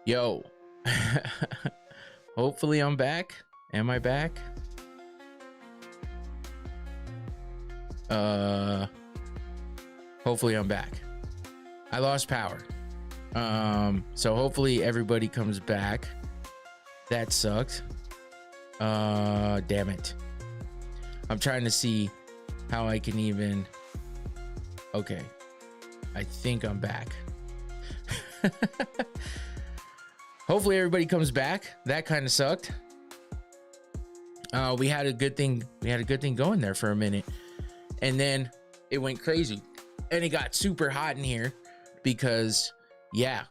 Yo, hopefully I'm back. Am I back? Hopefully I'm back. I lost power. So hopefully everybody comes back. That sucked. Damn it. I'm trying to see how I can even. Okay. I think I'm back. Hopefully everybody comes back. That kind of sucked. We had a good thing going there for a minute, and then it went crazy, and it got super hot in here because the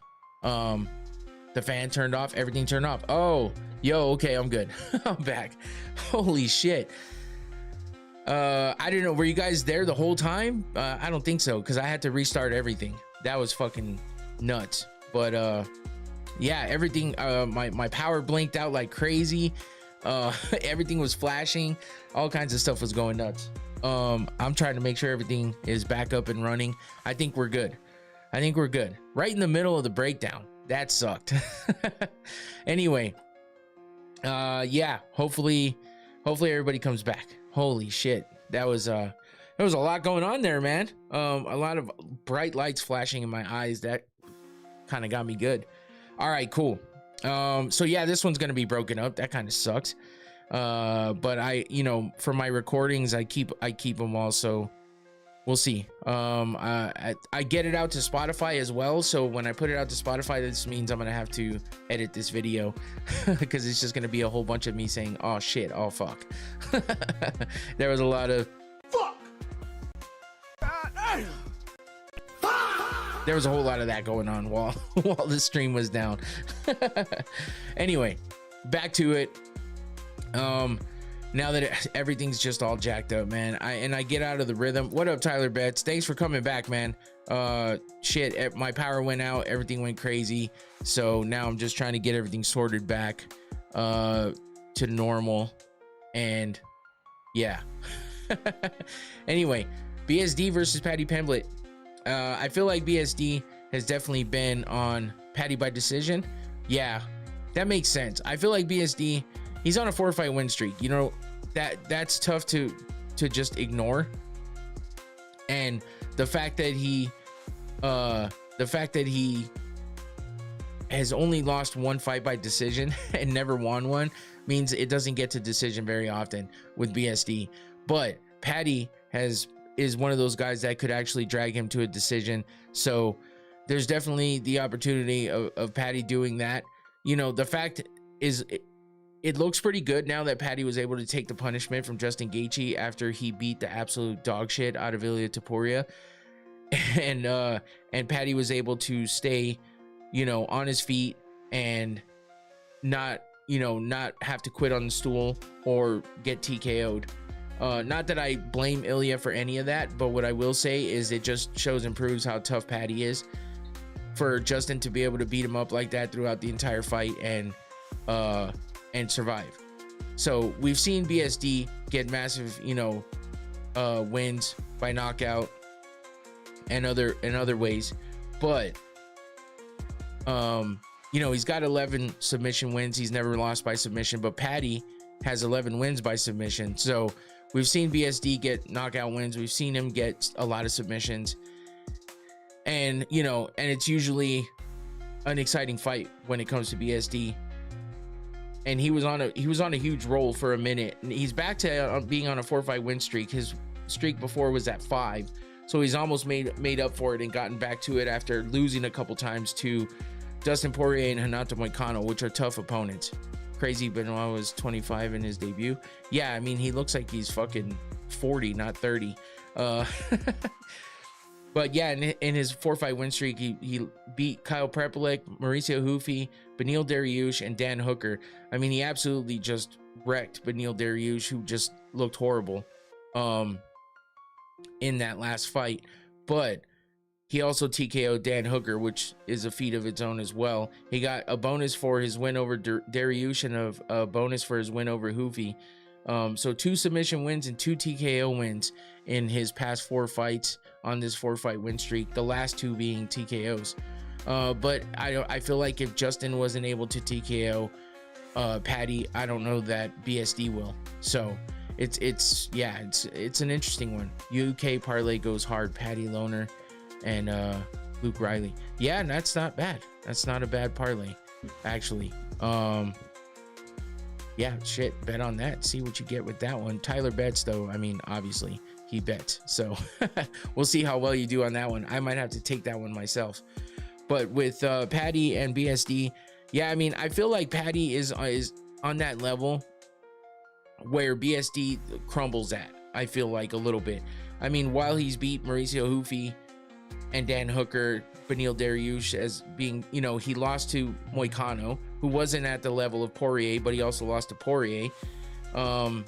fan turned off, everything turned off. Oh, yo, okay, I'm good. I'm back. Holy shit. I didn't know, were you guys there the whole time? I don't think so, because I had to restart everything. That was fucking nuts. But yeah, everything, my power blinked out like crazy. Everything was flashing, all kinds of stuff was going nuts. I'm trying to make sure everything is back up and running. I think we're good. Right in the middle of the breakdown. That sucked. Anyway, yeah, hopefully everybody comes back. Holy shit, there was a lot going on there, man. A lot of bright lights flashing in my eyes. That kind of got me good. All right, cool. So yeah, this one's gonna be broken up. That kind of sucks. But I, for my recordings, I keep them all, so we'll see. I get it out to Spotify as well, so when I put it out to Spotify, this means I'm gonna have to edit this video because it's just gonna be a whole bunch of me saying, oh shit, oh fuck. There was a lot of fuck. There was a whole lot of that going on while the stream was down. Anyway, back to it. Now that everything's just all jacked up, man, I get out of the rhythm. What up, Tyler Betts? Thanks for coming back, man. Shit, my power went out, everything went crazy, so now I'm just trying to get everything sorted back to normal. And yeah. Anyway, BSD versus Paddy Pimblett. I feel like BSD has definitely been on Paddy by decision. Yeah, that makes sense. I feel like BSD, he's on a 4-fight win streak. That's tough to just ignore. And the fact that he has only lost one fight by decision and never won one means it doesn't get to decision very often with BSD. But Paddy is one of those guys that could actually drag him to a decision. So there's definitely the opportunity of Paddy doing that. The fact is, it looks pretty good now that Paddy was able to take the punishment from Justin Gaethje after he beat the absolute dog shit out of Ilia Topuria. And Paddy was able to stay, on his feet and not have to quit on the stool or get TKO'd. Not that I blame Ilia for any of that, but what I will say is it just shows and proves how tough Paddy is, for Justin to be able to beat him up like that throughout the entire fight and survive. So we've seen BSD get massive, wins by knockout and other ways, but he's got 11 submission wins. He's never lost by submission, but Paddy has 11 wins by submission. So we've seen BSD get knockout wins. We've seen him get a lot of submissions, and and it's usually an exciting fight when it comes to BSD. And he was on a huge roll for a minute, and he's back to being on a 4-fight win streak. His streak before was at 5, so he's almost made up for it and gotten back to it after losing a couple times to Dustin Poirier and Renato Moicano, which are tough opponents. Crazy Benoit was 25 in his debut. Yeah, I mean, he looks like he's fucking 40, not 30. But yeah, in his 4-fight win streak, he beat Kyle Prepelic, Mauricio Hufi, Beneil Dariush, and Dan Hooker. I mean, he absolutely just wrecked Beneil Dariush, who just looked horrible in that last fight. But he also TKO'd Dan Hooker, which is a feat of its own as well. He got a bonus for his win over Dariush and a bonus for his win over Hufi. So 2 submission wins and 2 TKO wins in his past 4 fights on this 4-fight win streak, the last 2 being TKOs. But I feel like if Justin wasn't able to TKO Paddy, I don't know that BSD will. So it's an interesting one. UK parlay goes hard. Paddy Loner and Luke Riley. Yeah, and that's not bad. That's not a bad parlay, actually. Yeah, shit, bet on that. See what you get with that one. Tyler bets, though. I mean, obviously he bets, so we'll see how well you do on that one. I might have to take that one myself. But with Paddy and BSD, yeah, I mean, I feel like Paddy is on that level where BSD crumbles at. I feel like a little bit. I mean, while he's beat Mauricio Hoofy and Dan Hooker, Beneil Dariush as being, you know, he lost to Moicano, who wasn't at the level of Poirier, but he also lost to Poirier. And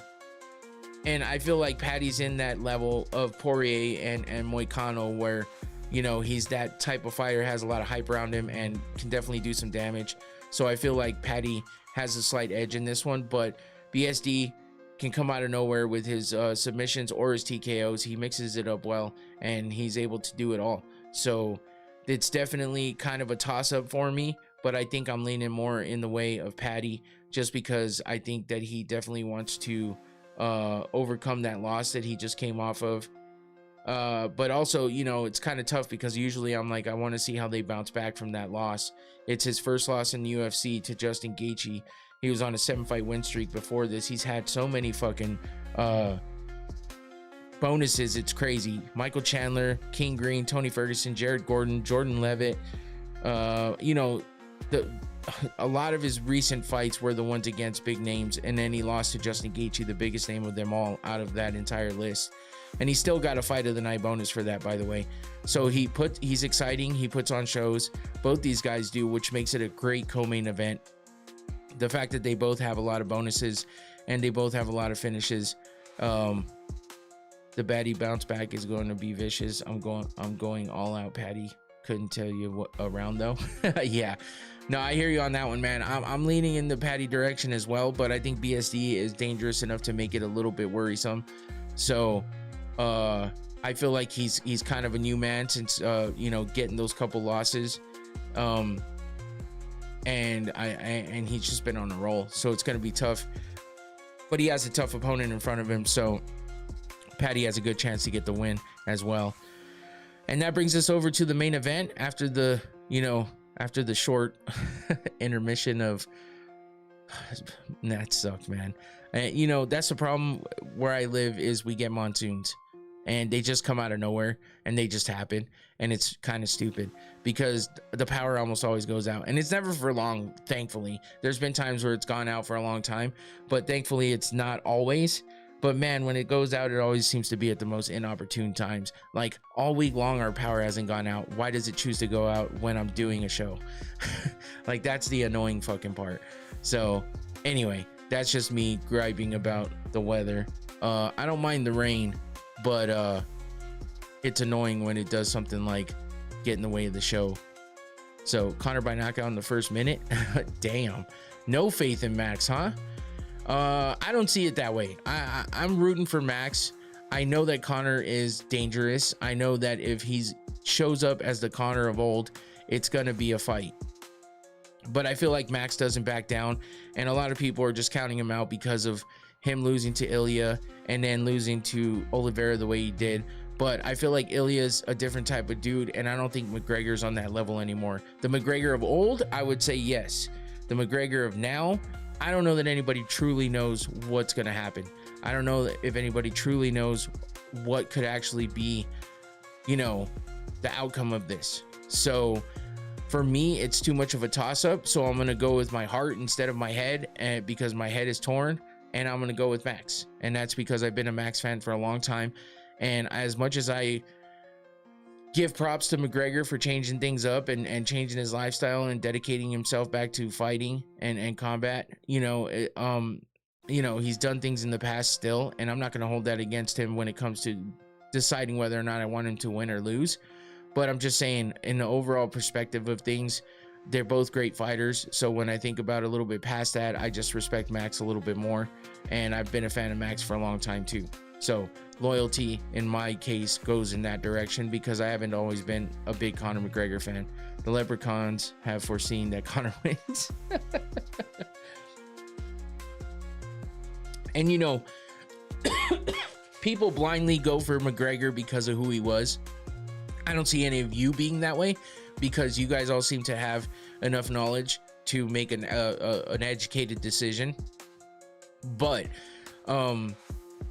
I feel like Paddy's in that level of Poirier and Moicano, where, you know, he's that type of fighter, has a lot of hype around him and can definitely do some damage. So I feel like Paddy has a slight edge in this one, but BSD can come out of nowhere with his submissions or his TKOs. He mixes it up well, and he's able to do it all. So it's definitely kind of a toss-up for me, but I think I'm leaning more in the way of Paddy, just because I think that he definitely wants to overcome that loss that he just came off of. But also, you know, it's kind of tough because usually I'm like, I want to see how they bounce back from that loss. It's his first loss in the UFC to Justin Gaethje. He was on a 7-fight win streak before this. He's had so many fucking bonuses, it's crazy. Michael Chandler, King Green, Tony Ferguson, Jared Gordon, Jordan Levitt. You know, a lot of his recent fights were the ones against big names, and then he lost to Justin Gaethje, the biggest name of them all out of that entire list. And he still got a fight of the night bonus for that, by the way. So he's exciting. He puts on shows. Both these guys do, which makes it a great co-main event. The fact that they both have a lot of bonuses and they both have a lot of finishes. The Paddy bounce back is going to be vicious. I'm going all out Paddy. Couldn't tell you what around though. Yeah. No, I hear you on that one, man. I'm leaning in the Paddy direction as well, but I think BSD is dangerous enough to make it a little bit worrisome. So I feel like he's kind of a new man since you know, getting those couple losses. And he's just been on a roll, so it's going to be tough, but he has a tough opponent in front of him, so Paddy has a good chance to get the win as well. And that brings us over to the main event after the, you know, after the short intermission of that sucked, man. You know, that's the problem where I live, is we get monsoons and they just come out of nowhere and they just happen, and it's kind of stupid because the power almost always goes out, and it's never for long. Thankfully, there's been times where it's gone out for a long time, but thankfully it's not always. But man, when it goes out, it always seems to be at the most inopportune times. Like all week long our power hasn't gone out. Why does it choose to go out when I'm doing a show? Like, that's the annoying fucking part. So anyway, that's just me griping about the weather. I don't mind the rain, but it's annoying when it does something like get in the way of the show. So Conor by knockout in the first minute. Damn, no faith in Max, huh? I don't see it that way. I'm rooting for Max. I know that Conor is dangerous. I know that if he shows up as the Conor of old, it's gonna be a fight. But I feel like Max doesn't back down, and a lot of people are just counting him out because of him losing to Ilya and then losing to Oliveira the way he did. But I feel like Ilya's a different type of dude, and I don't think McGregor's on that level anymore. The McGregor of old, I would say yes. The McGregor of now, I don't know that anybody truly knows what's going to happen. I don't know if anybody truly knows what could actually be, you know, the outcome of this. So for me, it's too much of a toss-up. So I'm going to go with my heart instead of my head, and because my head is torn, and I'm going to go with Max. And that's because I've been a Max fan for a long time. And as much as I give props to McGregor for changing things up and changing his lifestyle and dedicating himself back to fighting and combat, you know, he's done things in the past still, and I'm not going to hold that against him when it comes to deciding whether or not I want him to win or lose. But I'm just saying, in the overall perspective of things, they're both great fighters. So when I think about a little bit past that, I just respect Max a little bit more, and I've been a fan of Max for a long time too. So loyalty in my case goes in that direction because I haven't always been a big Conor McGregor fan. The leprechauns have foreseen that Conor wins. And you know, people blindly go for McGregor because of who he was. I don't see any of you being that way because you guys all seem to have enough knowledge to make an educated decision. But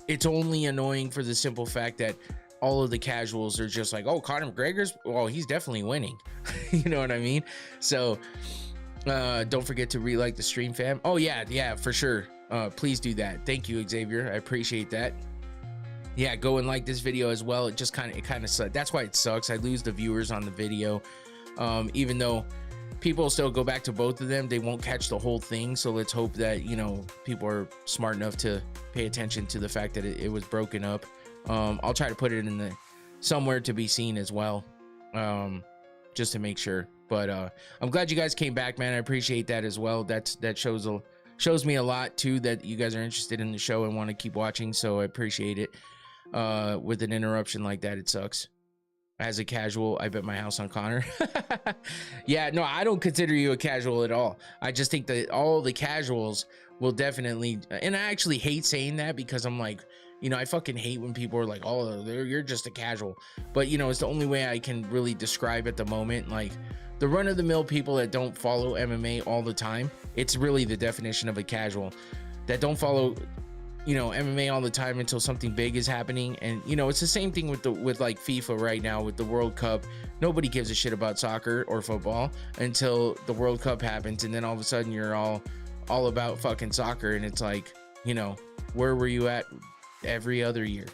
it's only annoying for the simple fact that all of the casuals are just like, oh, Conor McGregor's, well, he's definitely winning. You know what I mean? So don't forget to re-like the stream, fam. Oh yeah, for sure. Please do that. Thank you, Xavier. I appreciate that. Yeah, go and like this video as well. It kind of sucks. That's why it sucks. I lose the viewers on the video. Even though people still go back to both of them, they won't catch the whole thing. So let's hope that, you know, people are smart enough to pay attention to the fact that it was broken up. I'll try to put it in somewhere to be seen as well, just to make sure. But I'm glad you guys came back, man. I appreciate that as well. That shows me a lot too, that you guys are interested in the show and want to keep watching. So I appreciate it. With an interruption like that, it sucks. As a casual, I bet my house on Conor. Yeah, no, I don't consider you a casual at all. I just think that all the casuals will definitely, and I actually hate saying that because I'm like, you know, I fucking hate when people are like, oh, you're just a casual. But, you know, it's the only way I can really describe at the moment. Like, the run-of-the-mill people that don't follow MMA all the time, it's really the definition of a casual. That don't follow, you know, MMA all the time until something big is happening. And, you know, it's the same thing with like FIFA right now with the World Cup. Nobody gives a shit about soccer or football until the World Cup happens, and then all of a sudden you're all about fucking soccer, and it's like, you know, where were you at every other year?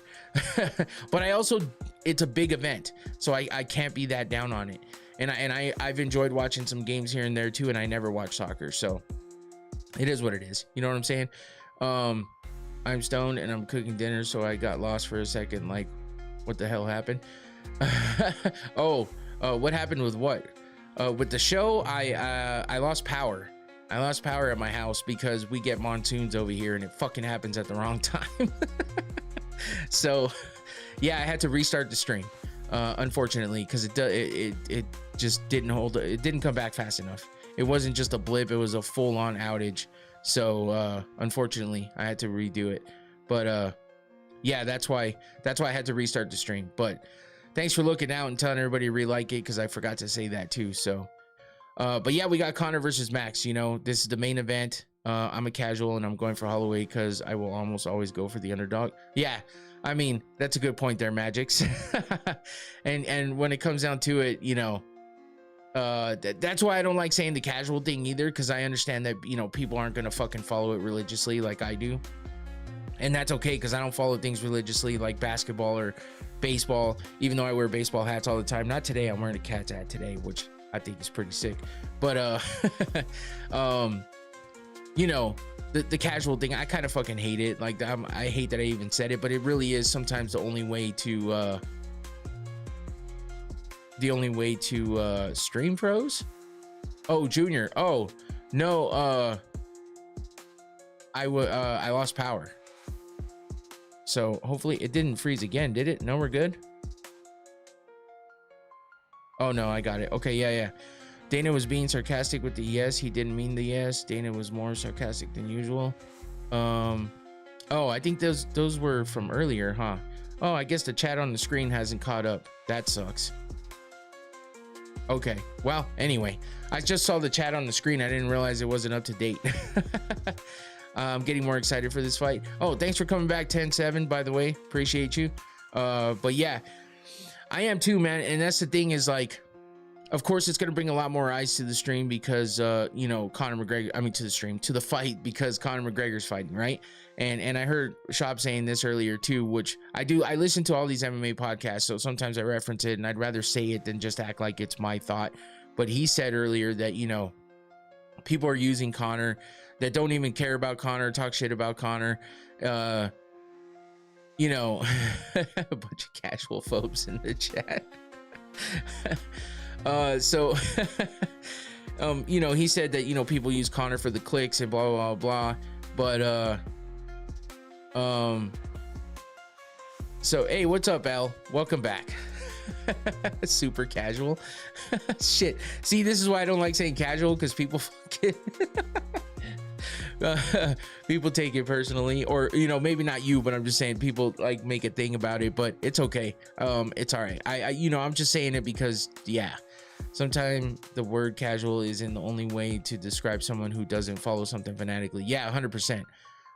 But I also, it's a big event, so I can't be that down on it. And I've enjoyed watching some games here and there too, and I never watch soccer, so it is what it is. You know what I'm saying? I'm stoned and I'm cooking dinner, so I got lost for a second. Like, what the hell happened? What happened with what? With the show, I lost power. I lost power at my house because we get monsoons over here and it fucking happens at the wrong time. So yeah, I had to restart the stream, unfortunately, because it just didn't hold. It didn't come back fast enough. It wasn't just a blip, it was a full-on outage. So unfortunately I had to redo it. But yeah, that's why I had to restart the stream. But thanks for looking out and telling everybody to re-like it, because I forgot to say that too. So but yeah, we got Conor versus Max. You know, this is the main event. I'm a casual and I'm going for Holloway because I will almost always go for the underdog. Yeah, I mean, that's a good point there, Magix. and when it comes down to it, you know, that's why I don't like saying the casual thing either, because I understand that, you know, people aren't gonna fucking follow it religiously like I do, and that's okay, because I don't follow things religiously like basketball or baseball, even though I wear baseball hats all the time. Not today, I'm wearing a Cats hat today, which I think is pretty sick. But you know, the casual thing, I kind of fucking hate it. Like, I hate that I even said it, but it really is sometimes the only way to stream pros. Oh, Junior. Oh no, I lost power, so hopefully it didn't freeze again, did it? No, we're good. Oh no, I got it. Okay, yeah. Dana was being sarcastic with the yes. He didn't mean the yes. Dana was more sarcastic than usual. Oh, I think those were from earlier, huh? Oh, I guess the chat on the screen hasn't caught up. That sucks. Okay, well, anyway, I just saw the chat on the screen. I didn't realize it wasn't up to date. I'm getting more excited for this fight. Oh, thanks for coming back, 10-7, by the way. Appreciate you. But yeah, I am too, man. And that's the thing, is like, of course, it's going to bring a lot more eyes to the stream because, you know, Conor McGregor, I mean, to the fight, because Conor McGregor's fighting, right? And I heard Shop saying this earlier too, which I do. I listen to all these MMA podcasts, so sometimes I reference it, and I'd rather say it than just act like it's my thought. But he said earlier that, you know, people are using Conor that don't even care about Conor, talk shit about Conor. You know, a bunch of casual phobes in the chat. You know, he said that, you know, people use Conor for the clicks and blah blah blah, but So, hey, what's up, Al? Welcome back. Super casual. Shit. See, this is why I don't like saying casual, because people people take it personally, or maybe not you, but I'm just saying people like make a thing about it, but it's okay. It's all right. I'm just saying it because sometimes the word casual isn't the only way to describe someone who doesn't follow something fanatically. 100%.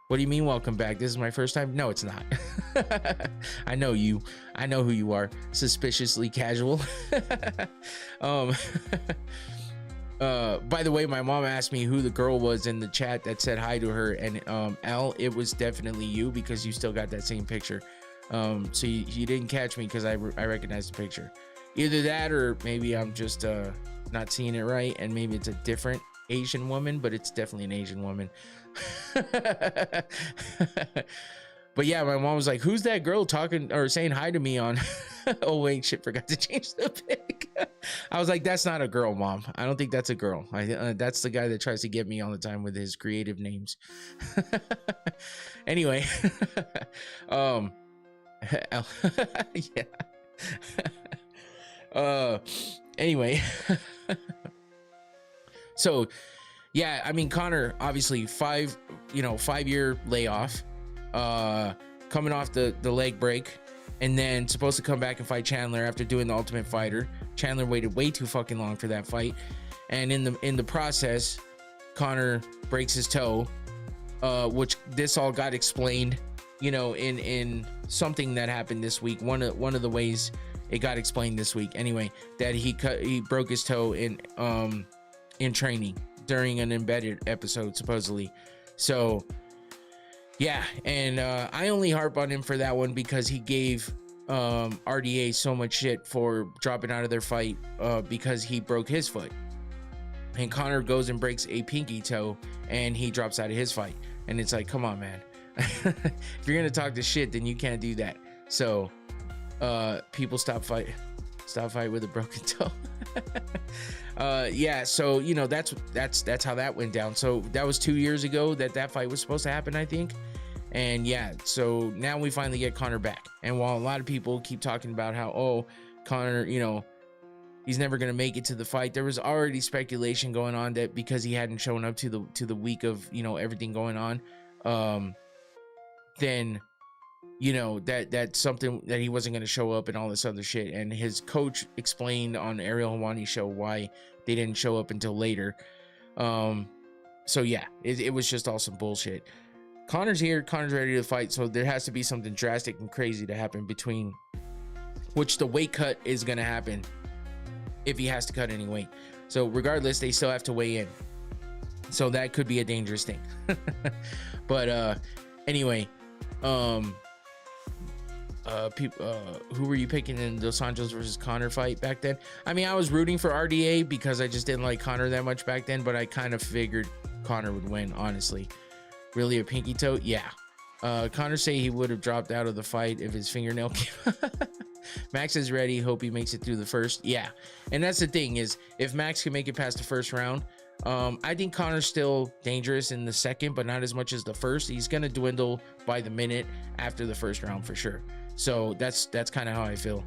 What do you mean welcome back? This is my first time? No, it's not. I know you. I know who you are. Suspiciously casual. By the way, my mom asked me who the girl was in the chat that said hi to her, and Al, it was definitely you, because you still got that same picture. So you didn't catch me because I recognized the picture. Either that, or maybe I'm just not seeing it right, and maybe it's a different Asian woman, but it's definitely an Asian woman. But yeah, my mom was like, who's that girl talking or saying hi to me on oh wait, shit, forgot to change the pic. I was like, that's not a girl, Mom. I don't think that's a girl. That's the guy that tries to get me all the time with his creative names. Anyway, yeah. Anyway, so yeah, I mean, Conor, obviously 5-year layoff, coming off the leg break, and then supposed to come back and fight Chandler after doing the Ultimate Fighter. Chandler waited way too fucking long for that fight, and in the process, Conor breaks his toe, which this all got explained, in something that happened this week. One of the ways it got explained this week, anyway, that he broke his toe in training during an embedded episode, supposedly. So yeah, and I only harp on him for that one because he gave RDA so much shit for dropping out of their fight because he broke his foot, and Conor goes and breaks a pinky toe and he drops out of his fight, and it's like, come on, man. If you're gonna talk the shit, then you can't do that. So people stop fight with a broken toe. Yeah, so that's how that went down. So that was 2 years ago that fight was supposed to happen, I think. And yeah, so now we finally get Conor back. And while a lot of people keep talking about how, Conor, he's never gonna make it to the fight, there was already speculation going on that because he hadn't shown up to the week of everything going on, then that's something that he wasn't going to show up and all this other shit. And his coach explained on Ariel Helwani's show why they didn't show up until later. So yeah, it was just all some bullshit. Conor's here, Conor's ready to fight, so there has to be something drastic and crazy to happen between, which the weight cut is going to happen if he has to cut any weight. So regardless, they still have to weigh in, so that could be a dangerous thing. But anyway, who were you picking in Dos Anjos versus Conor fight back then? I mean, I was rooting for RDA because I just didn't like Conor that much back then, but I kind of figured Conor would win, honestly. Really, a pinky toe? Yeah. Conor say he would have dropped out of the fight if his fingernail came. Max is ready. Hope he makes it through the first. Yeah, and that's the thing, is if Max can make it past the first round, I think Conor's still dangerous in the second, but not as much as the first. He's gonna dwindle by the minute after the first round for sure. So that's kind of how I feel.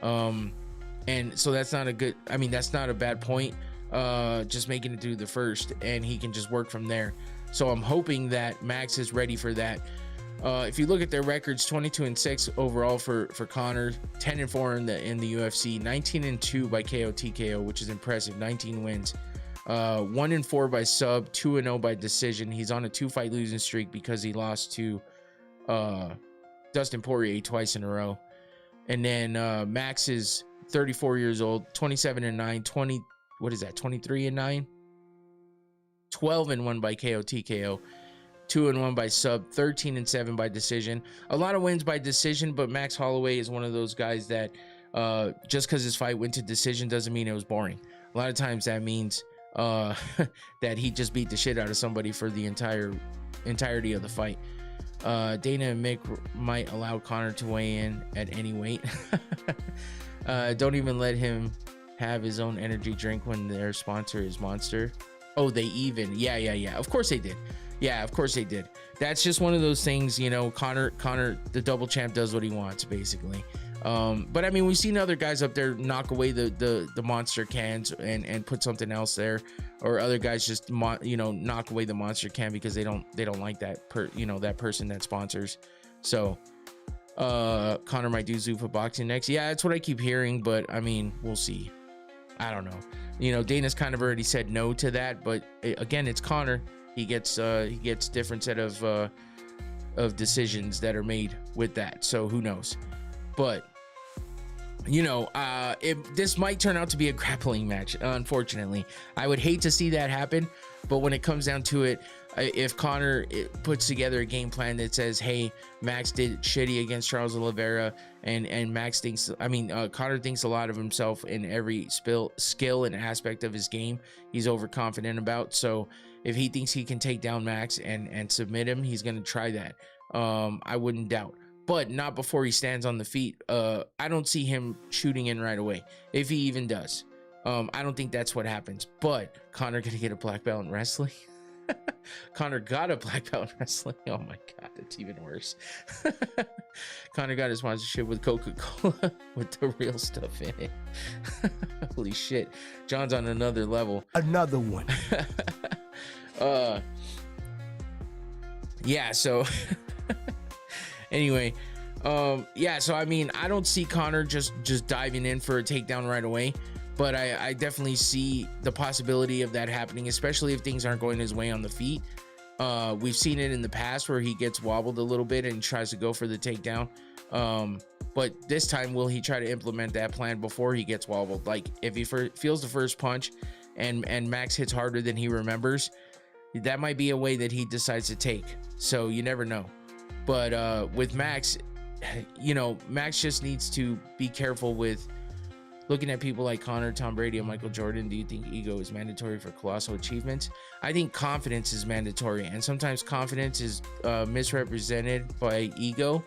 And so that's not a bad point. Just making it through the first, and he can just work from there. So I'm hoping that Max is ready for that. If you look at their records, 22-6 overall for Conor, 10-4 in the UFC, 19-2 by KO TKO, which is impressive. 19 wins, 1-4 by sub, 2-0 by decision. He's on a 2-fight losing streak because he lost to Dustin Poirier twice in a row. And then Max is 34 years old, 27-9, 23-9, 12-1 by KO TKO, 2-1 by sub, 13-7 by decision. A lot of wins by decision, but Max Holloway is one of those guys that just because his fight went to decision doesn't mean it was boring. A lot of times that means that he just beat the shit out of somebody for the entirety of the fight. Dana and Mick might allow Conor to weigh in at any weight. Don't even let him have his own energy drink when their sponsor is Monster. Oh, they even. Yeah. Of course they did. Yeah, of course they did. That's just one of those things, you know. Conor, the double champ, does what he wants, basically. But I mean, we've seen other guys up there knock away the monster cans and put something else there, or other guys just knock away the monster can because they don't like that that person that sponsors. So Conor might do Zuffa boxing next. Yeah, that's what I keep hearing, but I mean, we'll see. I don't know. You know, Dana's kind of already said no to that, but again, it's Conor. He gets different set of decisions that are made with that. So who knows? But you know, this might turn out to be a grappling match. Unfortunately, I would hate to see that happen. But when it comes down to it, if Conor puts together a game plan that says, "Hey, Max did shitty against Charles Oliveira," and Max thinks, Conor thinks a lot of himself in every skill and aspect of his game. He's overconfident about. So if he thinks he can take down Max and submit him, he's gonna try that. I wouldn't doubt. But not before he stands on the feet. I don't see him shooting in right away, if he even does. I don't think that's what happens. But Conor gonna get a black belt in wrestling. Conor got a black belt in wrestling. Oh my god, that's even worse. Conor got his sponsorship with Coca-Cola with the real stuff in it. Holy shit, John's on another level. Another one. Yeah. So. Anyway, yeah, so I mean, I don't see Conor just diving in for a takedown right away, but I definitely see the possibility of that happening, especially if things aren't going his way on the feet. We've seen it in the past where he gets wobbled a little bit and tries to go for the takedown. But this time, will he try to implement that plan before he gets wobbled? Like, if he feels the first punch and Max hits harder than he remembers, that might be a way that he decides to take. So you never know. But with Max, you know, Max just needs to be careful with looking at people like Conor, Tom Brady, and Michael Jordan. Do you think ego is mandatory for colossal achievements? I think confidence is mandatory, and sometimes confidence is misrepresented by ego,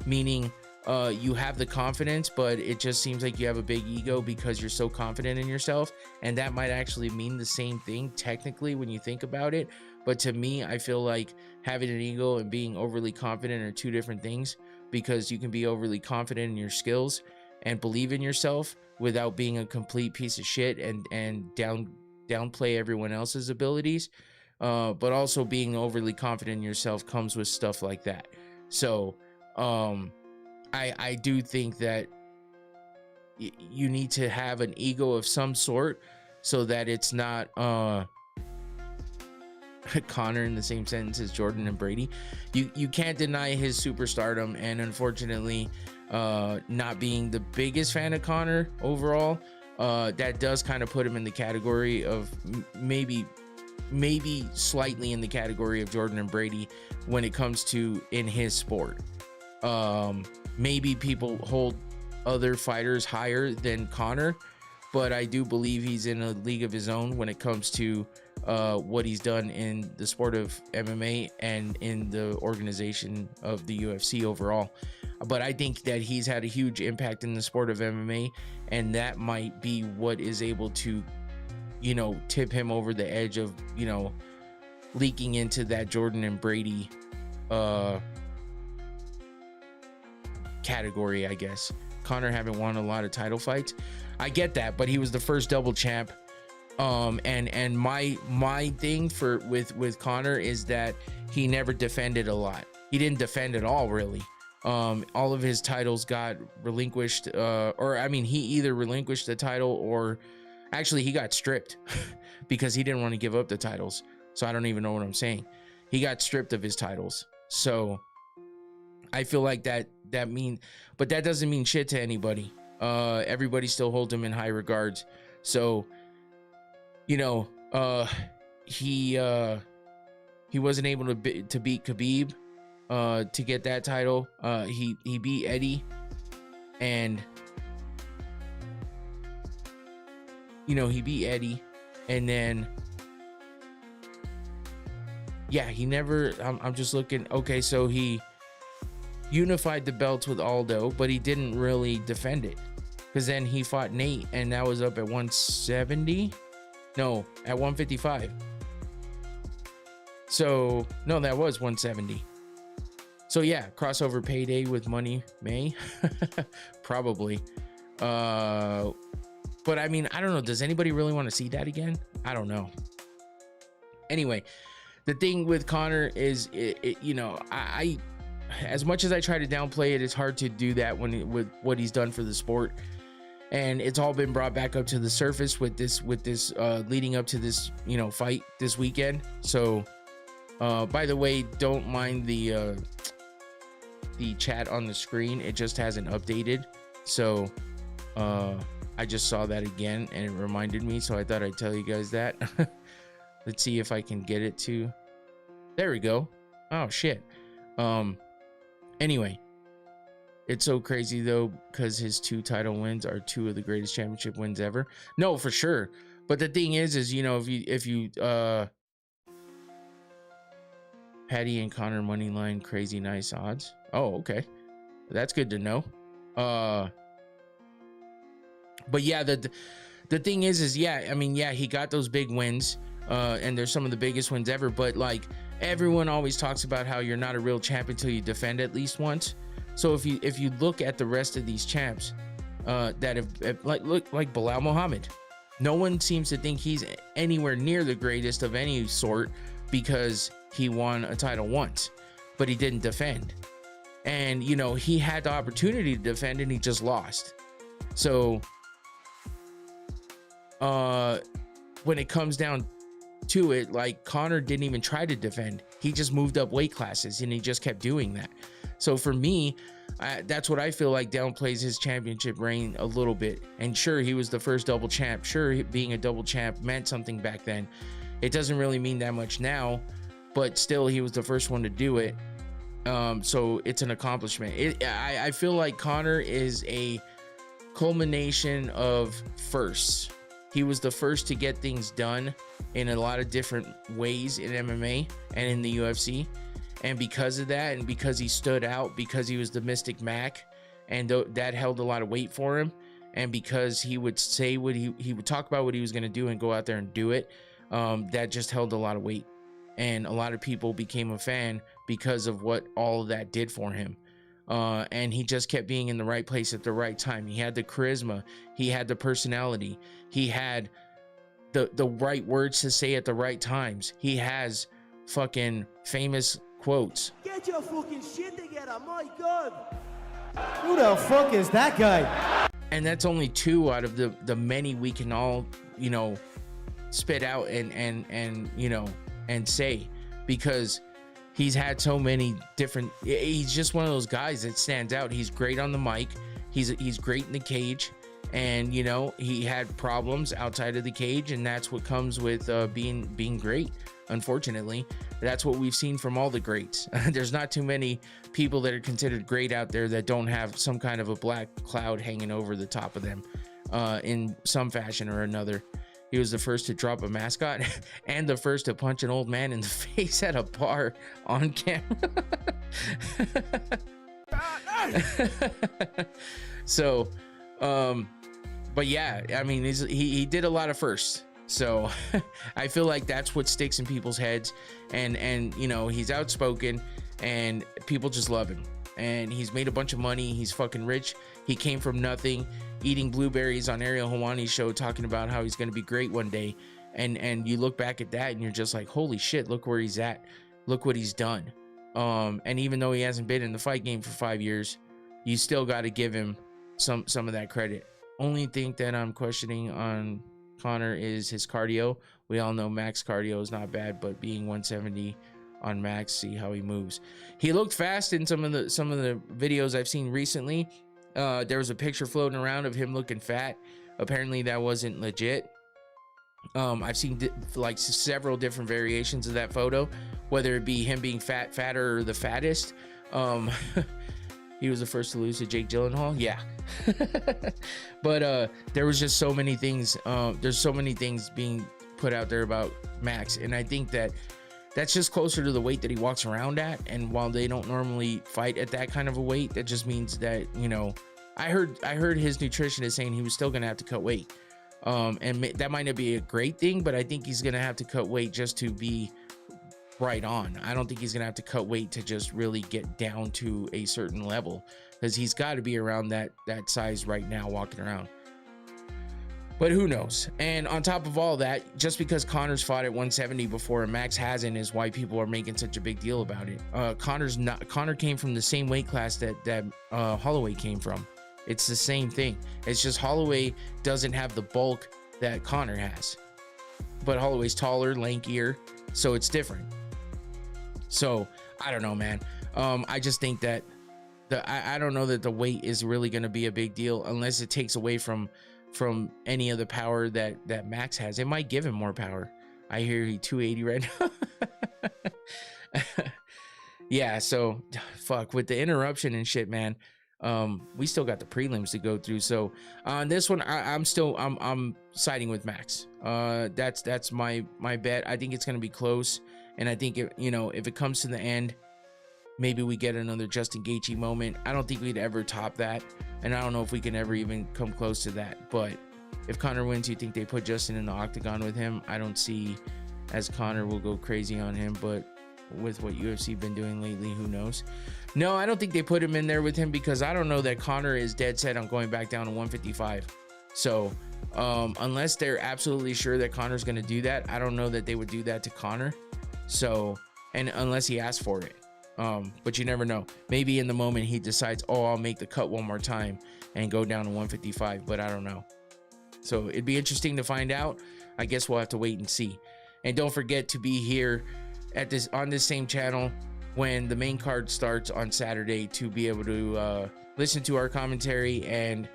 meaning you have the confidence, but it just seems like you have a big ego because you're so confident in yourself, and that might actually mean the same thing technically when you think about it. But to me, I feel like having an ego and being overly confident are two different things, because you can be overly confident in your skills and believe in yourself without being a complete piece of shit and downplay everyone else's abilities. But also being overly confident in yourself comes with stuff like that. So I do think that you need to have an ego of some sort so that it's not Conor in the same sentence as Jordan and Brady. You can't deny his superstardom, and unfortunately, not being the biggest fan of Conor overall, that does kind of put him in the category of maybe slightly in the category of Jordan and Brady when it comes to in his sport. Maybe people hold other fighters higher than Conor, but I do believe he's in a league of his own when it comes to what he's done in the sport of MMA and in the organization of the UFC overall. But I think that he's had a huge impact in the sport of MMA, and that might be what is able to, you know, tip him over the edge of, you know, leaking into that Jordan and Brady category, I guess. Conor haven't won a lot of title fights. I get that, but he was the first double champ. And my thing with Conor is that he never defended a lot. He didn't defend at all, really. All of his titles got relinquished, he either relinquished the title or actually he got stripped because he didn't want to give up the titles. So I don't even know what I'm saying. He got stripped of his titles. So I feel like that doesn't mean shit to anybody. Everybody still holds him in high regards. So, you know, he wasn't able to beat Khabib to get that title. He beat Eddie, and you know, he beat Eddie, and then yeah, he never. I'm just looking. Okay, so he unified the belts with Aldo, but he didn't really defend it, because then he fought Nate, and that was up at 170. No, at 155. So no, that was 170. So yeah, crossover payday with Money May. Probably. But I mean, I don't know, does anybody really want to see that again? I don't know. Anyway, the thing with Conor is you know, I as much as I try to downplay it, it's hard to do that with what he's done for the sport. And it's all been brought back up to the surface with this leading up to this, you know, fight this weekend. So by the way, don't mind the chat on the screen, it just hasn't updated. So I just saw that again and it reminded me, so I thought I'd tell you guys that. Let's see if I can get it to, there we go. Oh shit. Anyway, it's so crazy though, because his 2 title wins are 2 of the greatest championship wins ever. No, for sure. But the thing is you know, if you Paddy and Conor money line, crazy nice odds. Oh, okay, that's good to know. But yeah, the thing is yeah, I mean, yeah, he got those big wins, and they're some of the biggest wins ever. But like, everyone always talks about how you're not a real champ until you defend at least once. So if you look at the rest of these champs that have like Bilal Muhammad, no one seems to think he's anywhere near the greatest of any sort because he won a title once, but he didn't defend. And you know, he had the opportunity to defend and he just lost. So when it comes down to it, like, Conor didn't even try to defend. He just moved up weight classes and he just kept doing that. So for me, that's what I feel like downplays his championship reign a little bit. And sure, he was the first double champ. Sure, being a double champ meant something back then. It doesn't really mean that much now, but still, he was the first one to do it. So it's an accomplishment. I feel like Conor is a culmination of firsts. He was the first to get things done in a lot of different ways in MMA and in the UFC. And because of that, and because he stood out, because he was the Mystic Mac, and that held a lot of weight for him, and because he would say what he would talk about what he was going to do and go out there and do it, that just held a lot of weight. And a lot of people became a fan because of what all of that did for him. And he just kept being in the right place at the right time. He had the charisma, he had the personality, he had the right words to say at the right times. He has fucking famous quotes. Get your fucking shit together, my God. Who the fuck is that guy? And that's only 2 out of the many we can all, you know, spit out and you know, and say, because he's had so many different, he's just one of those guys that stands out. He's great on the mic, he's great in the cage, and you know, he had problems outside of the cage, and that's what comes with being great. Unfortunately, that's what we've seen from all the greats. There's not too many people that are considered great out there that don't have some kind of a black cloud hanging over the top of them in some fashion or another. He was the first to drop a mascot and the first to punch an old man in the face at a bar on camera. So but yeah, I mean, he did a lot of firsts. So I feel like that's what sticks in people's heads, and you know, he's outspoken and people just love him, and he's made a bunch of money. He's fucking rich. He came from nothing, eating blueberries on Ariel Helwani's show, talking about how he's going to be great one day, and you look back at that and you're just like, holy shit, look where he's at, look what he's done. And even though he hasn't been in the fight game for 5 years, you still got to give him some of that credit. Only thing that I'm questioning on Conor is his cardio. We all know Max cardio is not bad, but being 170 on Max, see how he moves. He looked fast in some of the videos I've seen recently. There was a picture floating around of him looking fat. Apparently that wasn't legit. I've seen like several different variations of that photo, whether it be him being fatter or the fattest. He was the first to lose to Jake Gyllenhaal. Yeah. But there was just so many things. There's so many things being put out there about Max, and I think that that's just closer to the weight that he walks around at. And while they don't normally fight at that kind of a weight, that just means that, you know, I heard his nutritionist saying he was still gonna have to cut weight. And that might not be a great thing, but I think he's gonna have to cut weight just to be right on. I don't think he's gonna have to cut weight to just really get down to a certain level, because he's got to be around that size right now walking around. But who knows? And on top of all that, just because Conor's fought at 170 before and Max hasn't is why people are making such a big deal about it. Conor came from the same weight class that Holloway came from. It's the same thing. It's just Holloway doesn't have the bulk that Conor has, but Holloway's taller, lankier, so it's different. So I don't know, man. I just think that I don't know that the weight is really going to be a big deal unless it takes away from any of the power that Max has. It might give him more power. I hear he 280 right now. Yeah, so fuck with the interruption and shit, man. We still got the prelims to go through. So on this one, I'm siding with Max. That's my bet. I think it's gonna be close, and I think if it comes to the end, maybe we get another Justin Gaethje moment. I don't think we'd ever top that, and I don't know if we can ever even come close to that. But if Conor wins, you think they put Justin in the octagon with him? I don't see, as Conor will go crazy on him, but with what UFC been doing lately, who knows? No, I don't think they put him in there with him, because I don't know that Conor is dead set on going back down to 155. So unless they're absolutely sure that Conor's going to do that, I don't know that they would do that to Conor. So, and unless he asks for it. But you never know. Maybe in the moment he decides, oh, I'll make the cut one more time and go down to 155, but I don't know. So it'd be interesting to find out. I guess we'll have to wait and see. And don't forget to be here on this same channel when the main card starts on Saturday to be able to listen to our commentary and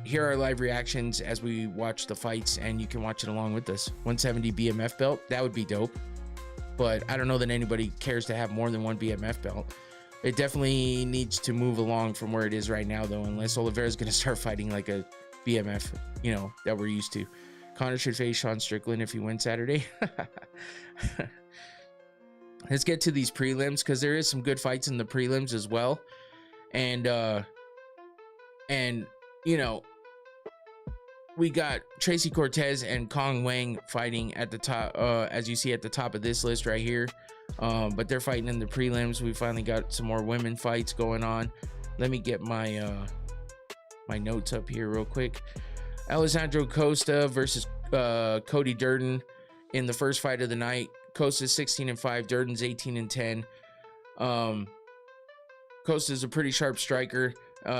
hear our live reactions as we watch the fights, and you can watch it along with us. 170 BMF belt, that would be dope. But I don't know that anybody cares to have more than one BMF belt. It definitely needs to move along from where it is right now, though, unless Oliveira's going to start fighting like a BMF, that we're used to. Conor should face Sean Strickland if he wins Saturday. Let's get to these prelims, because there is some good fights in the prelims as well. And we got Tracy Cortez and Kong Wang fighting at the top, as you see at the top of this list right here. But they're fighting in the prelims. We finally got some more women fights going on. Let me get my my notes up here real quick. Alessandro Costa versus Cody Durden in the first fight of the night. Costa's 16-5, Durden's 18-10. Costa's a pretty sharp striker.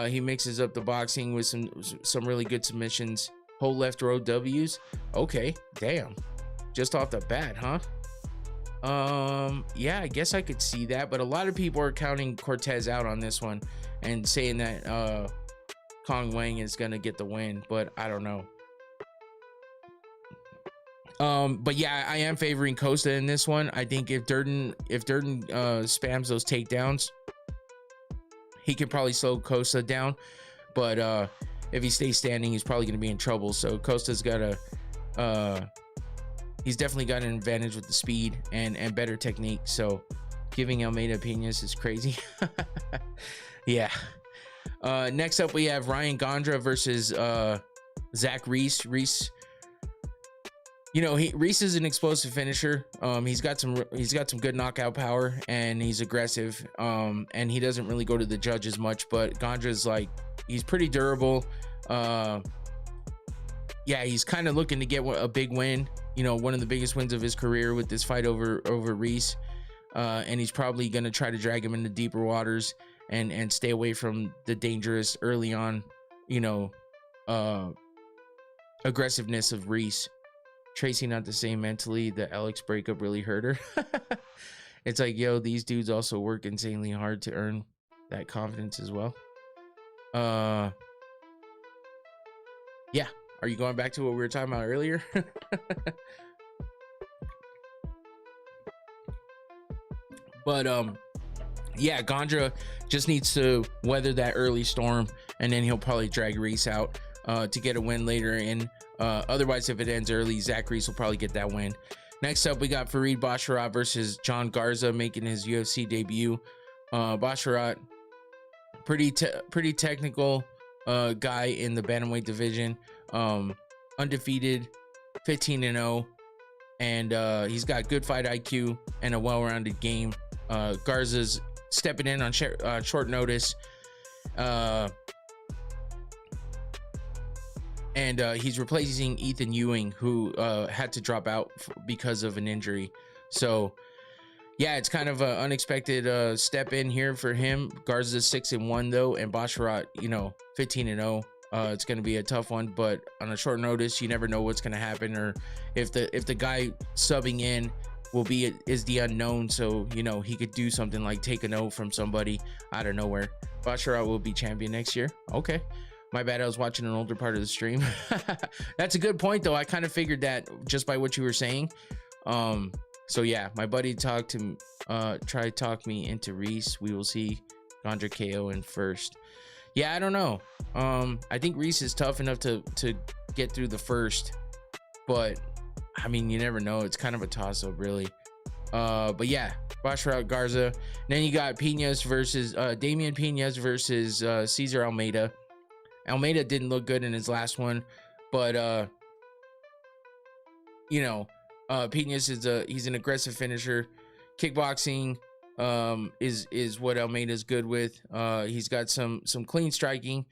He mixes up the boxing with some really good submissions. Whole left row W's. Okay, damn. Just off the bat, huh? Yeah, I guess I could see that, but a lot of people are counting Cortez out on this one and saying that Kong Wang is gonna get the win, but I don't know. But yeah, I am favoring Costa in this one. I think if Durden spams those takedowns, he can probably slow Costa down, but if he stays standing, he's probably going to be in trouble. So Costa's got he's definitely got an advantage with the speed and better technique. So giving Almeida Piñas is crazy. Yeah. Next up, we have Ryan Gondra versus Zach Reese. Reese is an explosive finisher. He's got some good knockout power, and he's aggressive. And he doesn't really go to the judges much, but Gondra's he's pretty durable. Yeah, he's kind of looking to get a big win, one of the biggest wins of his career with this fight over Reese. And he's probably going to try to drag him into deeper waters and stay away from the dangerous early on, aggressiveness of Reese. Tracy not the same mentally. The Alex breakup really hurt her. It's like, yo, these dudes also work insanely hard to earn that confidence as well. Yeah, are you going back to what we were talking about earlier? But yeah, Gondra just needs to weather that early storm, and then he'll probably drag Reese out to get a win later in. Otherwise, if it ends early, Zach Reese will probably get that win. Next up, we got Farid Basharat versus John Garza making his UFC debut. Basharat, pretty technical guy in the bantamweight division. Undefeated, 15-0. and he's got good fight IQ and a well-rounded game. Garza's stepping in on short notice, and he's replacing Ethan Ewing, who had to drop out because of an injury. So yeah, it's kind of an unexpected step in here for him. Garza's 6-1 though, and Basharat, 15-0. It's going to be a tough one, but on a short notice, you never know what's going to happen, or if the guy subbing in is the unknown. So he could do something like take a note from somebody out of nowhere. Basharat will be champion next year. Okay, my bad. I was watching an older part of the stream. That's a good point though. I kind of figured that just by what you were saying. So yeah, my buddy tried to talk me into Reese. We will see. Gondra KO in first. Yeah, I don't know. I think Reese is tough enough to get through the first, but I mean, you never know. It's kind of a toss-up, really. But yeah, Basharat Garza. Then you got Piñas versus Damian Piñas versus Cesar Almeida. Almeida didn't look good in his last one, but Piñas he's an aggressive finisher. Kickboxing is what Almeida's good with. He's got some clean striking,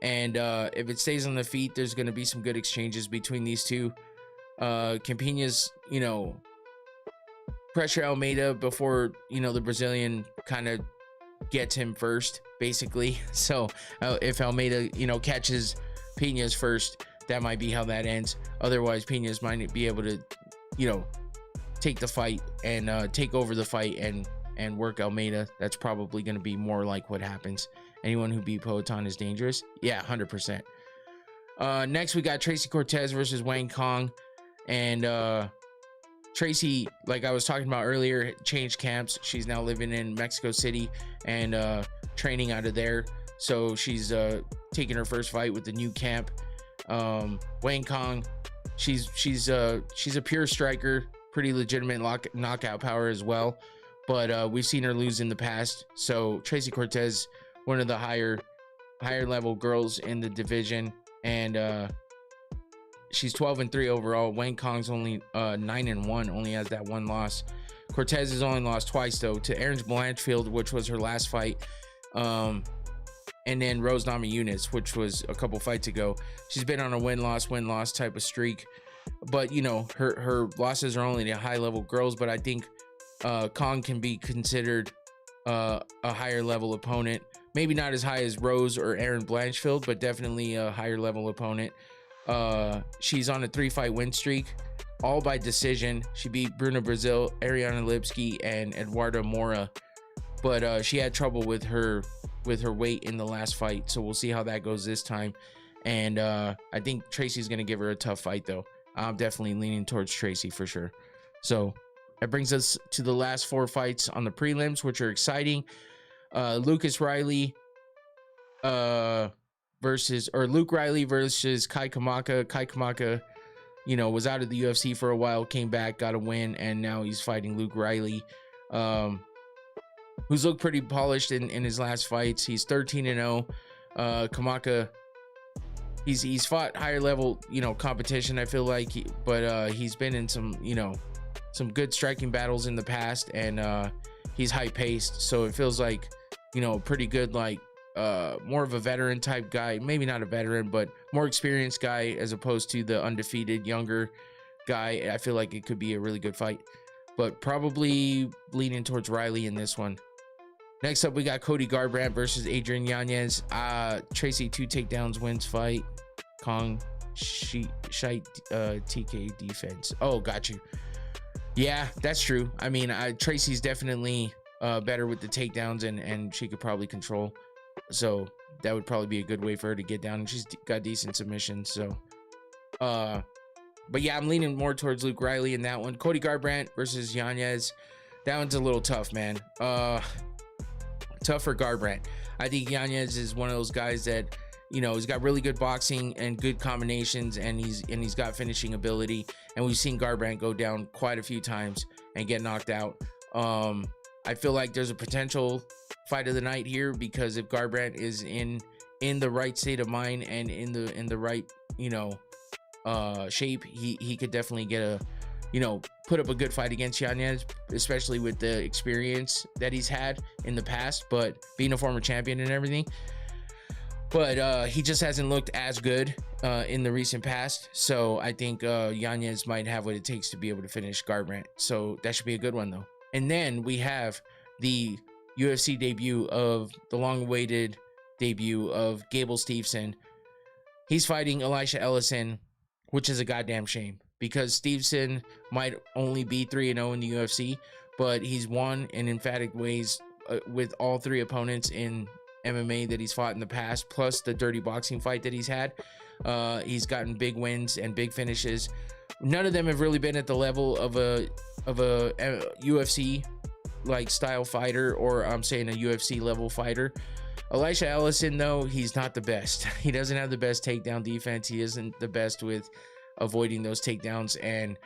and if it stays on the feet, there's going to be some good exchanges between these two. Can Piñas pressure Almeida before the Brazilian kind of gets him first, basically? So if Almeida catches Piñas first, that might be how that ends. Otherwise, Piñas might be able to take the fight and take over the fight and work Almeida. That's probably going to be more like what happens. Anyone who beat Poatan is dangerous. Yeah, 100%. Next, we got Tracy Cortez versus Wang Kong. And Tracy, like I was talking about earlier, changed camps. She's now living in Mexico City and training out of there. So she's taking her first fight with the new camp. Wang Kong, she's a pure striker, pretty legitimate knockout power as well. But we've seen her lose in the past. So Tracy Cortez, one of the higher level girls in the division, and she's 12-3 overall. Wang Kong's only 9-1, only has that one loss. Cortez has only lost twice though, to Aaron Blanchfield, which was her last fight, and then Rose Namajunas, which was a couple fights ago. She's been on a win-loss type of streak, but her losses are only to high level girls. But I think Kong can be considered a higher level opponent. Maybe not as high as Rose or Aaron Blanchfield, but definitely a higher level opponent. She's on a 3-fight win streak, all by decision. She beat Bruna Brazil, Ariana Lipski, and Eduarda Mora, but she had trouble with her weight in the last fight. So we'll see how that goes this time. And I think Tracy's gonna give her a tough fight though. I'm definitely leaning towards Tracy for sure. So that brings us to the last 4 fights on the prelims, which are exciting. Luke Riley versus Kai Kamaka. Kai Kamaka, was out of the UFC for a while, came back, got a win, and now he's fighting Luke Riley, who's looked pretty polished in his last fights. He's 13-0. Kamaka, he's fought higher level, competition, I feel like, but he's been in some good striking battles in the past, and he's high paced, so it feels like pretty good, like more of a veteran type guy. Maybe not a veteran, but more experienced guy as opposed to the undefeated younger guy. I feel like it could be a really good fight, but probably leaning towards Riley in this one. Next up, we got Cody Garbrandt versus Adrian Yanez. Tracy 2 takedowns wins fight. Kong shite TK defense. Oh, got you. Yeah, that's true. I mean, Tracy's definitely better with the takedowns, and she could probably control. So that would probably be a good way for her to get down. And she's got decent submissions. So, but yeah, I'm leaning more towards Luke Riley in that one. Cody Garbrandt versus Yanez. That one's a little tough, man. Tough for Garbrandt. I think Yanez is one of those guys that, he's got really good boxing and good combinations, and he's got finishing ability. And we've seen Garbrandt go down quite a few times and get knocked out. I feel like there's a potential fight of the night here, because if Garbrandt is in the right state of mind and in the right shape, he could definitely get put up a good fight against Yanez, especially with the experience that he's had in the past, but being a former champion and everything. But he just hasn't looked as good in the recent past. So I think Yanez might have what it takes to be able to finish Garbrandt. So that should be a good one, though. And then we have the UFC debut of the long-awaited debut of Gable Steveson. He's fighting Elisha Ellison, which is a goddamn shame because Steveson might only be 3-0 in the UFC, but he's won in emphatic ways with all three opponents in MMA that he's fought in the past, plus the dirty boxing fight that he's had. He's gotten big wins and big finishes. None of them have really been at the level of a UFC like style fighter, or I'm saying a UFC level fighter. Elisha Ellison, though, he's not the best. He doesn't have the best takedown defense. He isn't the best with avoiding those takedowns, and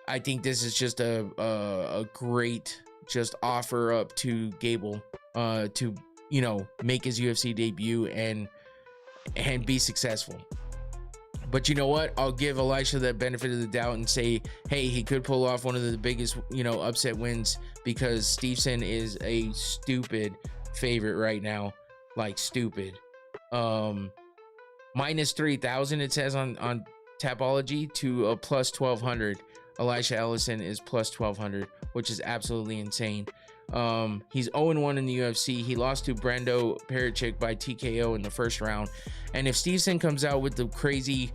I think this is just a great just offer up to Gable to make his UFC debut and be successful. But you know what? I'll give Elisha the benefit of the doubt and say, hey, he could pull off one of the biggest, upset wins because Steveson is a stupid favorite right now. Like stupid. Minus 3,000 it says on Tapology to a plus 1,200. Elisha Ellison is plus 1,200, which is absolutely insane. He's 0-1 in the UFC. He lost to Brando Pericic by TKO in the first round. And if Steveson comes out with the crazy,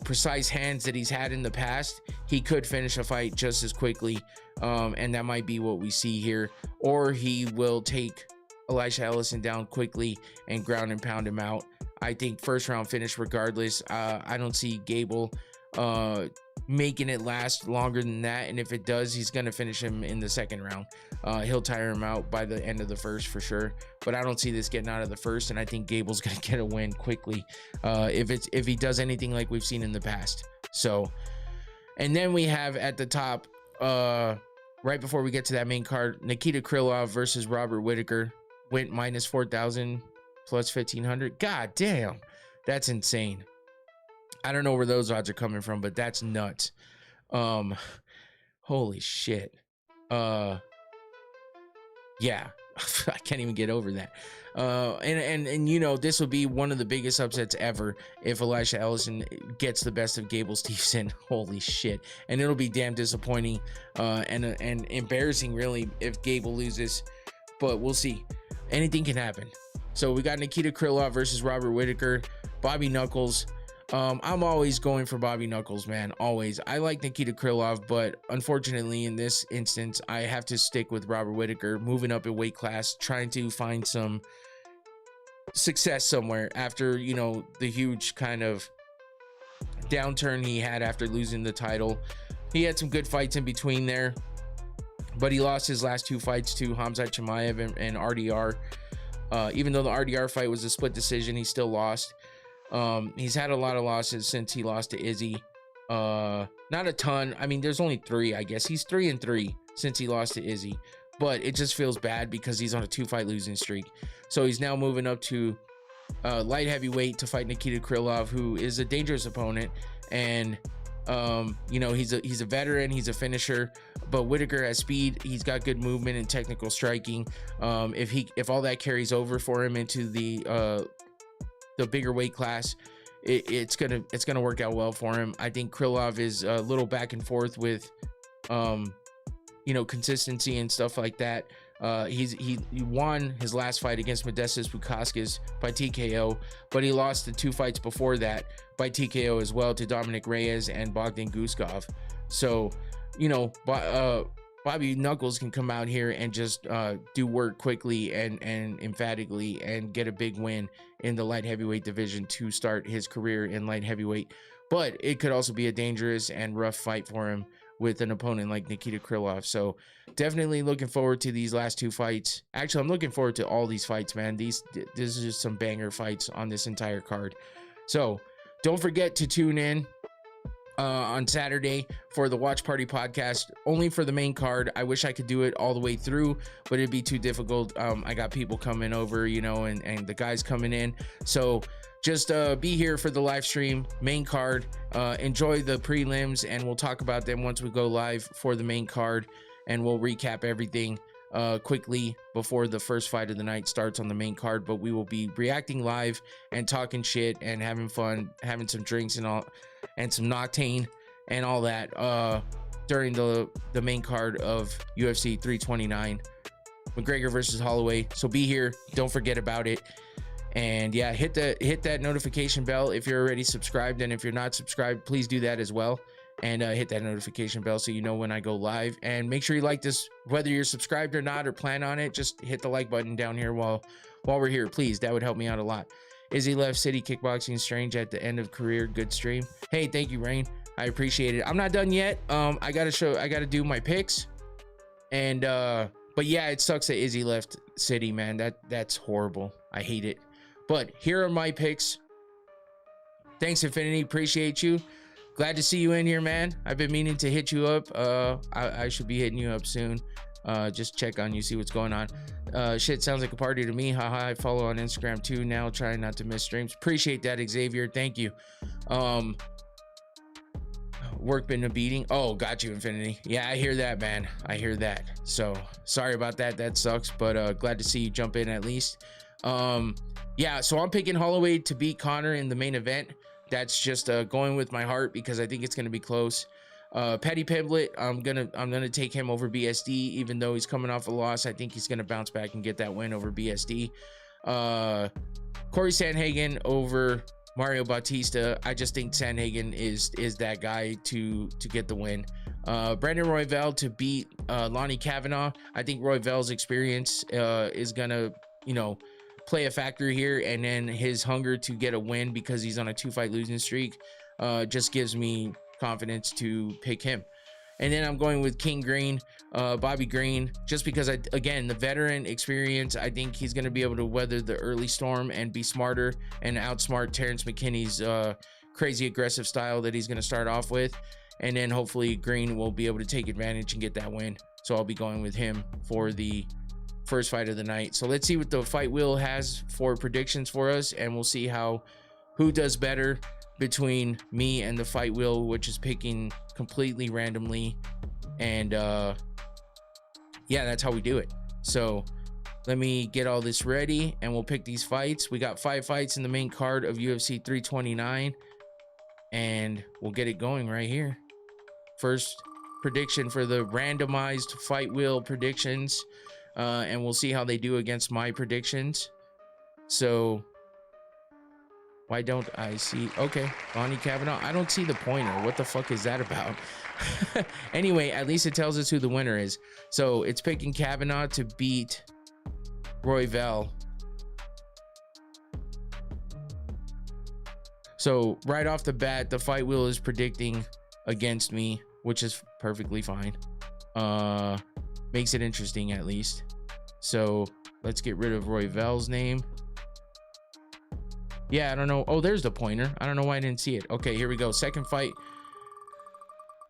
precise hands that he's had in the past, he could finish a fight just as quickly. And that might be what we see here. Or he will take Elisha Ellison down quickly and ground and pound him out. I think first round finish regardless. I don't see Gable making it last longer than that, and if it does, he's gonna finish him in the second round. He'll tire him out by the end of the first for sure, but I don't see this getting out of the first, and I think Gable's gonna get a win quickly if he does anything like we've seen in the past. So, and then we have at the top right before we get to that main card, Nikita Krylov versus Robert Whittaker. Went minus 4,000 plus 1,500. God damn, that's insane. I don't know where those odds are coming from, but that's nuts. Holy shit. Yeah, I can't even get over that. And this will be one of the biggest upsets ever if Elisha Ellison gets the best of Gable Steveson. Holy shit. And it'll be damn disappointing and embarrassing really if Gable loses, but we'll see. Anything can happen. So we got Nikita Krylov versus Robert Whittaker. Bobby Knuckles. I'm always going for Bobby Knuckles, man. Always. I like Nikita Krylov, but unfortunately in this instance, I have to stick with Robert Whittaker, moving up in weight class, trying to find some success somewhere after, the huge kind of downturn he had after losing the title. He had some good fights in between there, but he lost his last two fights to Khamzat Chimaev and RDR. Even though the RDR fight was a split decision, he still lost. He's had a lot of losses since he lost to Izzy. Not a ton. I mean, there's only 3, I guess. He's 3-3 since he lost to Izzy, but it just feels bad because he's on a 2-fight losing streak. So he's now moving up to light heavyweight to fight Nikita Krylov, who is a dangerous opponent. And he's a veteran, he's a finisher, but Whittaker has speed, he's got good movement and technical striking. If all that carries over for him into the bigger weight class, it's gonna work out well for him. I think Krylov is a little back and forth with consistency and stuff like that. He won his last fight against Modestas Bukauskas by TKO, but he lost the 2 fights before that by TKO as well to Dominic Reyes and Bogdan Guskov. So Bobby Knuckles can come out here and just do work quickly and emphatically and get a big win in the light heavyweight division to start his career in light heavyweight. But it could also be a dangerous and rough fight for him with an opponent like Nikita Krylov. So definitely looking forward to these last 2 fights. Actually, I'm looking forward to all these fights, man. This is just some banger fights on this entire card. So don't forget to tune in on Saturday for the Watch Party podcast, only for the main card. I wish I could do it all the way through, but it'd be too difficult. I got people coming over, you know, and the guys coming in. So just be here for the live stream, main card. Enjoy the prelims, and we'll talk about them once we go live for the main card, and we'll recap everything quickly before the first fight of the night starts on the main card. But we will be reacting live and talking shit and having fun, having some drinks and all, and some Octane and all that during the main card of UFC 329, McGregor versus Holloway. So be here, don't forget about it. And yeah, hit that notification bell if you're already subscribed, and if you're not subscribed, please do that as well. And hit that notification bell so you know when I go live. And make sure you like this, whether you're subscribed or not, or plan on it. Just hit the like button down here while we're here, please. That would help me out a lot. Izzy left City Kickboxing Strange at the end of career. Good stream. Hey, thank you, Rain. I appreciate it. I'm not done yet. I gotta do my picks. And but yeah, it sucks that Izzy left City, man. That's horrible. I hate it. But here are my picks. Thanks, Infinity. Appreciate you. Glad to see you in here, man. I've been meaning to hit you up. I should be hitting you up soon. Just check on you, see what's going on. Shit sounds like a party to me. Haha. I follow on Instagram too now, trying not to miss streams. Appreciate that, Xavier. Thank you. Work been a beating. Oh, got you, Infinity. Yeah, I hear that, man. I hear that. So sorry about that. That sucks, but glad to see you jump in at least. Yeah, so I'm picking Holloway to beat Conor in the main event. That's just going with my heart because I think it's going to be close. Paddy Pimblett, I'm gonna take him over BSD, even though he's coming off a loss. I think he's gonna bounce back and get that win over BSD. Corey Sandhagen over Mario Bautista. I just think Sandhagen is that guy to get the win. Brandon Royval to beat Lonnie Kavanaugh. I think Royval's experience is gonna, you know, play a factor here, and then his hunger to get a win because he's on a 2-fight losing streak just gives me confidence to pick him. And then I'm going with King Green, Bobby Green, just because again, the veteran experience, I think he's going to be able to weather the early storm and be smarter and outsmart Terrence McKinney's crazy aggressive style that he's going to start off with. And then hopefully Green will be able to take advantage and get that win. So I'll be going with him for the first fight of the night. So let's see what the fight wheel has for predictions for us, and we'll see who does better between me and the fight wheel, which is picking completely randomly. And yeah, that's how we do it. So let me get all this ready and we'll pick these fights. We got 5 fights in the main card of UFC 329, and we'll get it going right here. First prediction for the randomized fight wheel predictions, and we'll see how they do against my predictions. So why don't I see? Okay, Lonnie Kavanaugh. I don't see the pointer. What the fuck is that about? Anyway, at least it tells us who the winner is. So it's picking Kavanaugh to beat Royval. So right off the bat, the fight wheel is predicting against me, which is perfectly fine. Makes it interesting at least. So let's get rid of Royval's name. Yeah, I don't know. Oh, there's the pointer. I don't know why I didn't see it. Okay, here we go. Second fight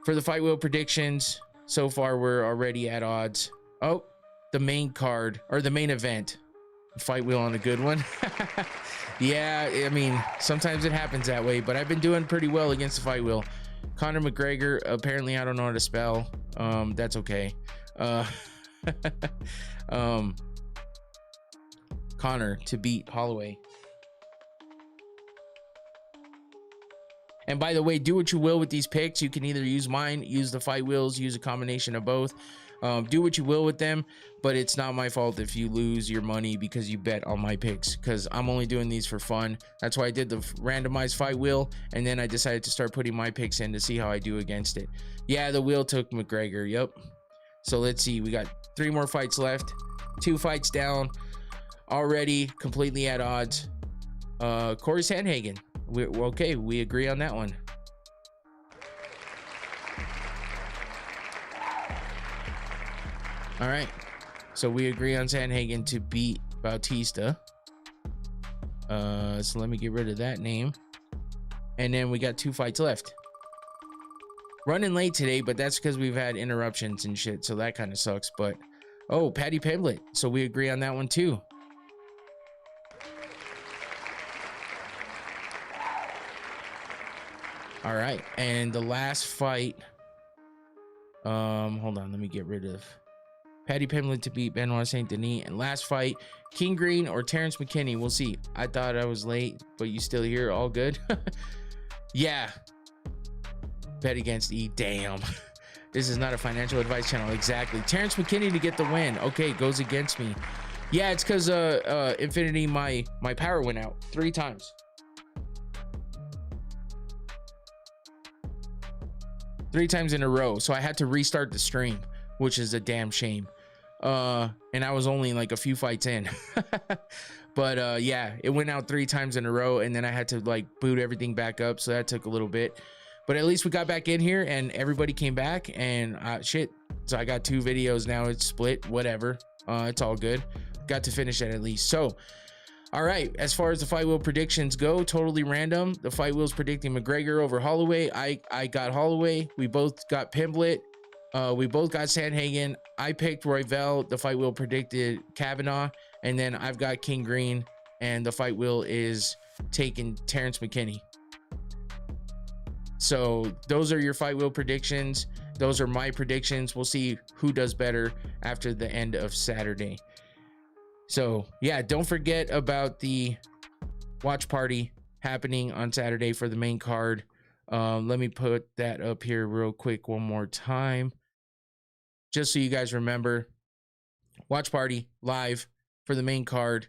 for the fight wheel predictions. So far, we're already at odds. Oh, the main card, or the main event. Fight wheel on a good one. Yeah, I mean, sometimes it happens that way, but I've been doing pretty well against the fight wheel. Conor McGregor, apparently I don't know how to spell. That's okay. Conor to beat Holloway. And by the way, do what you will with these picks. You can either use mine, use the fight wheels, use a combination of both. Do what you will with them, but it's not my fault if you lose your money because you bet on my picks, because I'm only doing these for fun. That's why I did the randomized fight wheel, and then I decided to start putting my picks in to see how I do against it. Yeah, the wheel took McGregor. Yep. So let's see. We got 3 more fights left. 2 fights down. Already completely at odds. Corey Sandhagen. We're okay. We agree on that one. All right. So we agree on Sandhagen to beat Bautista. So let me get rid of that name. And then we got 2 fights left. running late today, but that's because we've had interruptions and shit, so that kind of sucks. But oh, Paddy Pimblett, so we agree on that one too. All right, and the last fight, hold on, let me get rid of Paddy Pimblett to beat Benoit Saint Denis. And last fight, King Green or Terrence McKinney. We'll see. I thought I was late, but you still here? All good? Yeah. Bet against E. Damn. This is not a financial advice channel. Exactly. Terrence McKinney to get the win. Okay, goes against me. Yeah, it's because Infinity, my power went out 3 times. 3 times in a row. So I had to restart the stream, which is a damn shame. And I was only like a few fights in. But yeah, it went out 3 times in a row, and then I had to like boot everything back up, so that took a little bit. But at least we got back in here and everybody came back, and shit, so I got 2 videos now. It's split, whatever. It's all good. Got to finish it at least. So all right, as far as the fight wheel predictions go, totally random. The fight wheel's predicting McGregor over Holloway. I got Holloway. We both got Pimblett. We both got Sandhagen. I picked Royval. The fight wheel predicted Kavanaugh. And then I've got King Green. And the fight wheel is taking Terrence McKinney. So those are your fight wheel predictions. Those are my predictions. We'll see who does better after the end of Saturday. So yeah, don't forget about the watch party happening on Saturday for the main card. Let me put that up here real quick one more time, just so you guys remember. Watch party live for the main card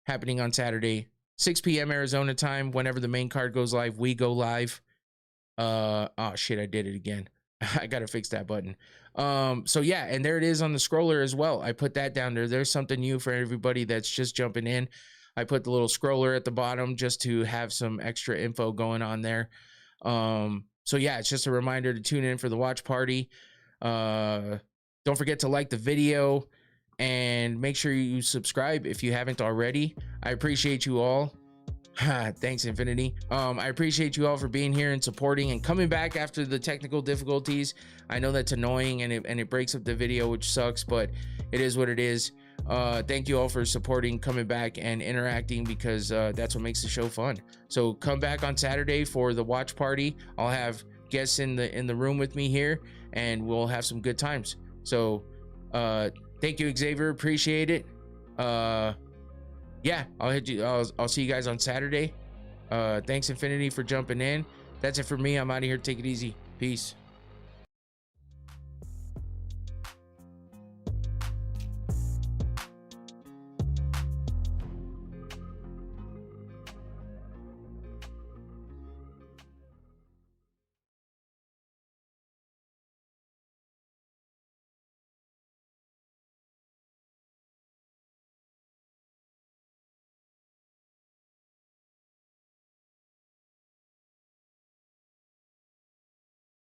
happening on Saturday, 6 p.m. Arizona time. Whenever the main card goes live, we go live. Oh shit, I did it again. I gotta fix that button. So yeah, and there it is on the scroller as well. I put that down there. There's something new for everybody that's just jumping in. I put the little scroller at the bottom just to have some extra info going on there. So yeah, it's just a reminder to tune in for the watch party. Don't forget to like the video and make sure you subscribe if you haven't already. I appreciate you all. Thanks, Infinity. I appreciate you all for being here and supporting and coming back after the technical difficulties. I know that's annoying and it breaks up the video, which sucks, but it is what it is. Thank you all for supporting, coming back and interacting, because that's what makes the show fun. So come back on Saturday for the watch party. I'll have guests in the room with me here, and we'll have some good times. So thank you, Xavier. Appreciate it. Yeah, I'll see you guys on Saturday. Thanks, Infinity, for jumping in. That's it for me. I'm out of here. Take it easy. Peace.